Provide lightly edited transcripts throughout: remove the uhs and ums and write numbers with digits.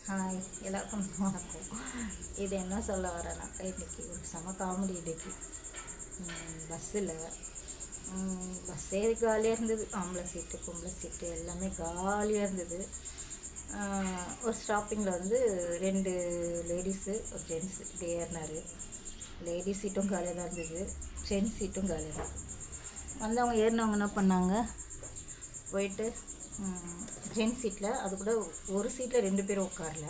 Hi, எல்லாருக்கும் வணக்கம். இது என்ன சொல்ல வரேன்னாக்கா, இன்றைக்கி ஒரு செம காமெடி. இன்றைக்கி பஸ்ஸில் பஸ்ஸே காலியாக இருந்தது. ஆம்பளை சீட்டு, பொம்பளை சீட்டு எல்லாமே காலியாக இருந்தது. ஒரு ஸ்டாப்பிங்கில் வந்து 2 லேடிஸு ஒரு ஜென்ஸு இப்படி ஏறினார். லேடிஸ் சீட்டும் காலியாக தான் இருந்தது, ஜென்ஸ் சீட்டும் காலியாக தான். வந்து அவங்க ஏறினவங்க என்ன பண்ணாங்க, போயிட்டு ஜென்ஸ் சீட்டில், அது கூட ஒரு சீட்டில் 2 பேரும் உட்காரல.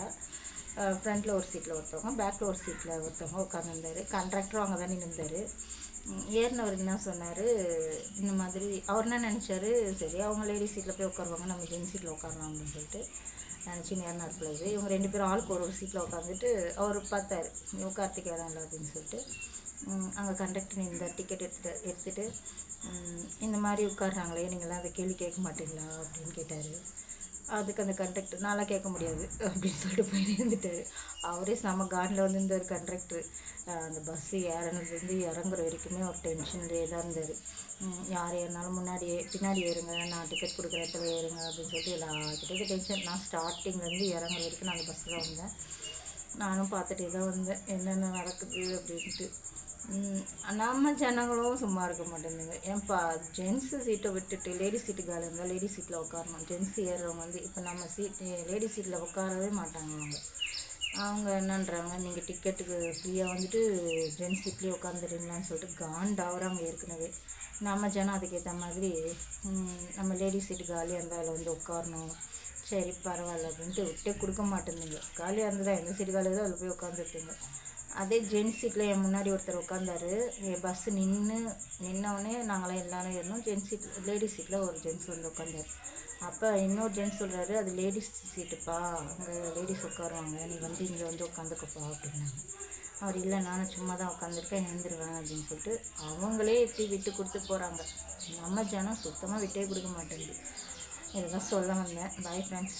ஃப்ரண்ட்டில் ஒரு சீட்டில் ஒருத்தவங்க, பேக்கில் ஒரு சீட்டில் ஒருத்தவங்க உட்காந்துருந்தார். கண்ட்ராக்டரும் அங்கே தான் நின்றுந்தார். ஏறினவர் என்ன சொன்னார், இந்த மாதிரி அவர் என்ன நினச்சாரு, சரி அவங்க லேடிஸ் சீட்டில் போய் உட்காருவாங்க, நம்ம ஜென்ஸ் சீட்டில் உட்காரலாம் அப்படின்னு சொல்லிட்டு நினச்சி நேரம் பிள்ளைது. இவங்க 2 பேரும் ஆளுக்கு ஒரு சீட்டில் உட்காந்துட்டு அவர் பார்த்தாரு, உட்காரத்துக்கு இடம் இல்லை அப்படின்னு சொல்லிட்டு அங்கே கண்டக்டர் இந்த டிக்கெட் எடுத்துகிட்டு இந்த மாதிரி உட்காடுறாங்களே, நீங்களாம் அதை கேள்வி கேட்க மாட்டீங்களா அப்படின்னு கேட்டார். அதுக்கு அந்த கண்டக்டர் நான்லாம் கேட்க முடியாது அப்படின்னு சொல்லிட்டு போய் இருந்துட்டார். அவரே செம காண்டில் வந்து இருந்தார் கண்டக்டர். அந்த பஸ்ஸு ஏறினதுலேருந்து இறங்குற வரைக்குமே ஒரு டென்ஷன்லேயே தான் இருந்தார். யார் ஏறினாலும் முன்னாடியே பின்னாடி ஏறுங்க, நான் டிக்கெட் கொடுக்குற இடத்துல ஏறுங்க அப்படின்னு சொல்லிட்டு எல்லாத்துக்கிட்டே டென்ஷன். நான் ஸ்டார்டிங்லேருந்து இறங்குற வரைக்கும் நான் அந்த பஸ்ஸில் தான் வந்தேன். நானும் பார்த்துட்டே தான் வந்தேன் என்னென்ன நடக்குது அப்படின்ட்டு. நம்ம ஜனங்களும் சும்மா இருக்க மாட்டேங்குதுங்க. ஏன்ப்பா ஜென்ஸு சீட்டை விட்டுட்டு லேடிஸ் சீட்டு காலி இருந்தால் லேடிஸ் சீட்டில் உட்காரணும். ஜென்ஸ் ஏறுறவங்க வந்து இப்போ நம்ம லேடிஸ் சீட்டில் உட்காரவே மாட்டாங்க. அவங்க என்னன்றாங்க, நீங்கள் டிக்கெட்டுக்கு ஃப்ரீயாக வந்துட்டு ஜென்ஸ் சீட்லேயே உட்காந்துடுறீங்களான்னு சொல்லிட்டு காண்டாகிறாங்க ஏற்கனவே. நம்ம ஜனம் அதுக்கேற்ற மாதிரி நம்ம லேடிஸ் சீட்டு காலியாக இருந்தால் அதில் வந்து உட்காரணும், சரி பரவாயில்ல அப்படின்ட்டு விட்டே கொடுக்க மாட்டேங்குங்க. காலியாக இருந்ததா எந்த சீட்டு காலியாக தான் அதில் போய் உட்காந்துருக்குங்க. அதே ஜென்ஸ் சீட்டில் என் முன்னாடி ஒருத்தர் உட்காந்தாரு. பஸ்ஸு நின்னவுடனே நாங்களாம் எல்லோரும் ஏறணும். ஜென்ஸ் சீட் லேடிஸ் சீட்டில் ஒரு ஜென்ஸ் வந்து உட்காந்தார். அப்போ இன்னொரு ஜென்ஸ் சொல்கிறாரு, அது லேடிஸ் சீட்டுப்பா, அங்கே லேடிஸ் உட்காருவாங்க, நீ வந்து இங்கே வந்து உட்காந்துக்கப்பா அப்படின்னாங்க. அவர் இல்லை, நானும் சும்மா தான் உட்காந்துருக்கேன், எழுந்துருவேன் அப்படின்னு சொல்லிட்டு அவங்களே எப்படி விட்டு கொடுத்து போகிறாங்க. நம்ம ஜனம் சுத்தமாக விட்டே கொடுக்க மாட்டேங்குது. இதெல்லாம் சொல்ல வந்தேன். Bye friends.